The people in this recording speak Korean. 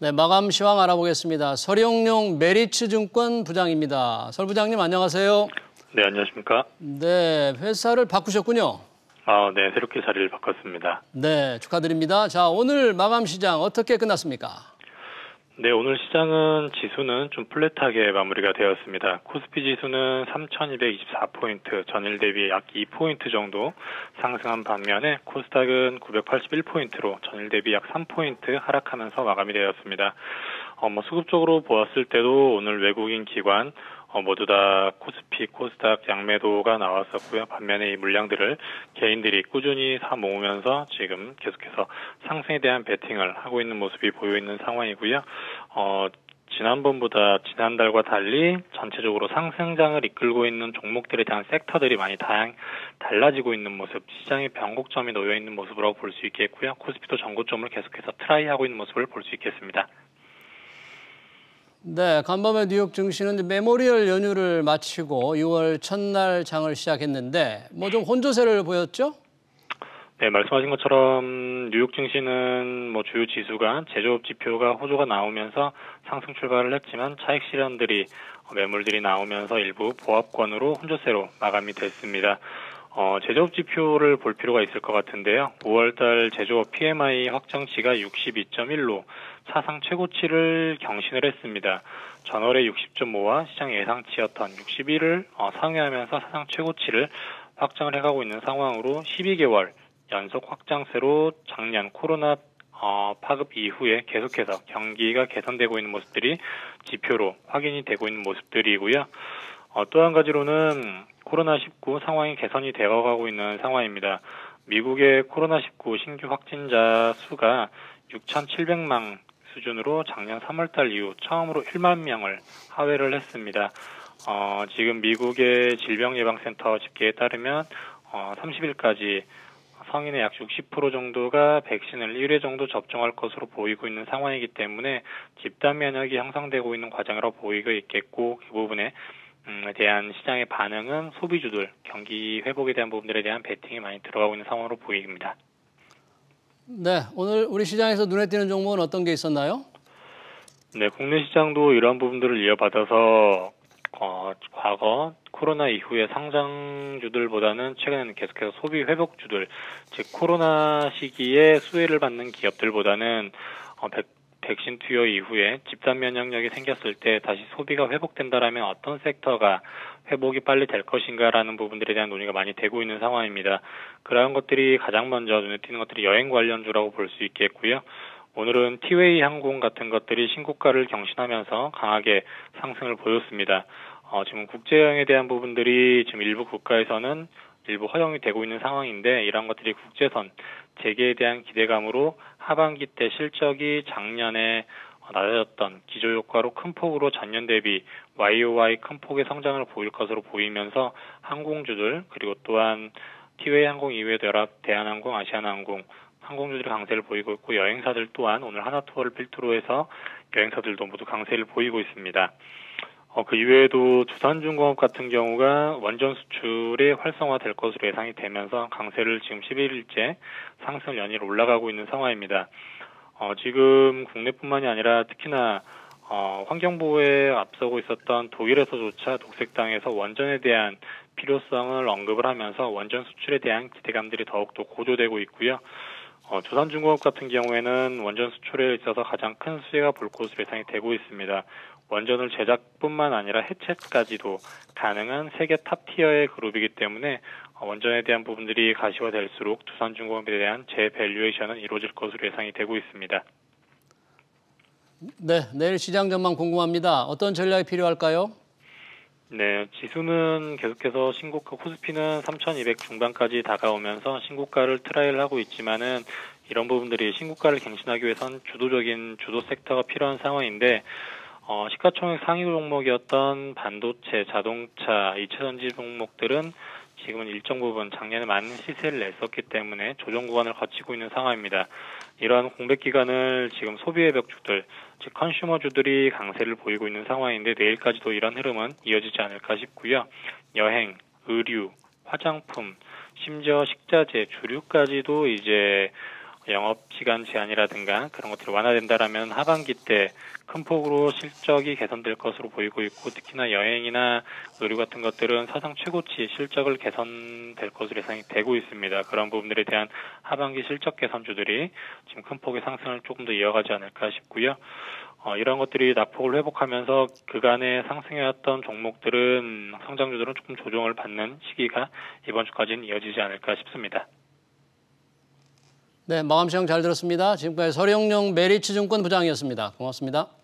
네, 마감 시황 알아보겠습니다. 서령용 메리츠증권 부장입니다. 설 부장님 안녕하세요. 네, 안녕하십니까? 네, 회사를 바꾸셨군요. 네, 새롭게 자리를 바꿨습니다. 네, 축하드립니다. 자, 오늘 마감 시장 어떻게 끝났습니까? 네, 오늘 시장은 지수는 좀 플랫하게 마무리가 되었습니다. 코스피 지수는 3,224포인트, 전일 대비 약 2포인트 정도 상승한 반면에 코스닥은 981포인트로 전일 대비 약 3포인트 하락하면서 마감이 되었습니다. 수급적으로 보았을 때도 오늘 외국인 기관 모두 다 코스피, 코스닥 양매도가 나왔었고요. 반면에 이 물량들을 개인들이 꾸준히 사 모으면서 지금 계속해서 상승에 대한 베팅을 하고 있는 모습이 보여 있는 상황이고요. 지난번보다 지난달과 달리 전체적으로 상승장을 이끌고 있는 종목들에 대한 섹터들이 많이 달라지고 있는 모습, 시장의 변곡점이 놓여 있는 모습으로 볼 수 있겠고요. 코스피도 전고점을 계속해서 트라이하고 있는 모습을 볼 수 있겠습니다. 네, 간밤에 뉴욕 증시는 메모리얼 연휴를 마치고 6월 첫날 장을 시작했는데 좀 혼조세를 보였죠? 네, 말씀하신 것처럼 뉴욕 증시는 주요 지수가 제조업 지표가 호조가 나오면서 상승 출발을 했지만 차익 실현들이 매물들이 나오면서 일부 보합권으로 혼조세로 마감이 됐습니다. 제조업 지표를 볼 필요가 있을 것 같은데요. 5월달 제조업 PMI 확정치가 62.1로 사상 최고치를 경신을 했습니다. 전월에 60.5와 시장 예상치였던 61을 상회하면서 사상 최고치를 확정을 해가고 있는 상황으로 12개월 연속 확장세로 작년 코로나 파급 이후에 계속해서 경기가 개선되고 있는 모습들이 지표로 확인이 되고 있는 모습들이고요. 또 한 가지로는 코로나19 상황이 개선이 되어가고 있는 상황입니다. 미국의 코로나19 신규 확진자 수가 6,700만 수준으로 작년 3월달 이후 처음으로 1만 명을 하회를 했습니다. 지금 미국의 질병예방센터 집계에 따르면 30일까지 성인의 약 60% 정도가 백신을 1회 정도 접종할 것으로 보이고 있는 상황이기 때문에 집단 면역이 형성되고 있는 과정이라고 보이고 있겠고, 그 부분에 대한 시장의 반응은 소비주들, 경기 회복에 대한 부분들에 대한 베팅이 많이 들어가고 있는 상황으로 보입니다. 네, 오늘 우리 시장에서 눈에 띄는 종목은 어떤 게 있었나요? 네, 국내 시장도 이러한 부분들을 이어받아서 과거 코로나 이후의 상장주들보다는 최근에는 계속해서 소비 회복주들, 즉 코로나 시기에 수혜를 받는 기업들보다는 백신 투여 이후에 집단 면역력이 생겼을 때 다시 소비가 회복된다라면 어떤 섹터가 회복이 빨리 될 것인가라는 부분들에 대한 논의가 많이 되고 있는 상황입니다. 그러한 것들이 가장 먼저 눈에 띄는 것들이 여행 관련주라고 볼 수 있겠고요. 오늘은 티웨이 항공 같은 것들이 신고가를 경신하면서 강하게 상승을 보였습니다. 지금 국제여행에 대한 부분들이 지금 일부 국가에서는 일부 허용이 되고 있는 상황인데, 이러한 것들이 국제선 재개에 대한 기대감으로 하반기 때 실적이 작년에 낮아졌던 기저효과로 큰 폭으로 전년 대비 YOY 큰 폭의 성장을 보일 것으로 보이면서 항공주들, 그리고 또한 티웨이 항공 이외에도 여러 대한항공, 아시아나항공 항공주들이 강세를 보이고 있고, 여행사들 또한 오늘 하나투어를 필두로 해서 여행사들도 모두 강세를 보이고 있습니다. 그 이외에도 두산중공업 같은 경우가 원전 수출이 활성화될 것으로 예상이 되면서 강세를 지금 11일째 상승 연일 올라가고 있는 상황입니다. 지금 국내뿐만이 아니라 특히나 환경보호에 앞서고 있었던 독일에서조차 녹색당에서 원전에 대한 필요성을 언급을 하면서 원전 수출에 대한 기대감들이 더욱더 고조되고 있고요. 두산중공업 같은 경우에는 원전 수출에 있어서 가장 큰 수혜가 볼 것으로 예상이 되고 있습니다. 원전을 제작뿐만 아니라 해체까지도 가능한 세계 탑티어의 그룹이기 때문에 원전에 대한 부분들이 가시화될수록 두산중공업에 대한 재밸류에이션은 이루어질 것으로 예상이 되고 있습니다. 네, 내일 시장 전망 궁금합니다. 어떤 전략이 필요할까요? 네, 지수는 계속해서 신고가, 코스피는 3,200 중반까지 다가오면서 신고가를 트라이를 하고 있지만은 이런 부분들이 신고가를 갱신하기 위해선 주도적인 주도 섹터가 필요한 상황인데, 시가총액 상위 종목이었던 반도체, 자동차, 이체전지 종목들은 지금은 일정 부분 작년에 많은 시세를 냈었기 때문에 조정 구간을 거치고 있는 상황입니다. 이러한 공백 기간을 지금 소비의 벽주들, 즉 컨슈머주들이 강세를 보이고 있는 상황인데, 내일까지도 이런 흐름은 이어지지 않을까 싶고요. 여행, 의류, 화장품, 심지어 식자재, 주류까지도 이제 영업시간 제한이라든가 그런 것들이 완화된다라면 하반기 때 큰 폭으로 실적이 개선될 것으로 보이고 있고 특히나 여행이나 의료 같은 것들은 사상 최고치 실적을 개선될 것으로 예상이 되고 있습니다. 그런 부분들에 대한 하반기 실적 개선주들이 지금 큰 폭의 상승을 조금 더 이어가지 않을까 싶고요. 이런 것들이 낙폭을 회복하면서 그간의 상승해왔던 종목들은 성장주들은 조금 조정을 받는 시기가 이번 주까지는 이어지지 않을까 싶습니다. 네, 마감 시장 잘 들었습니다. 지금까지 서령용 메리츠증권 부장이었습니다. 고맙습니다.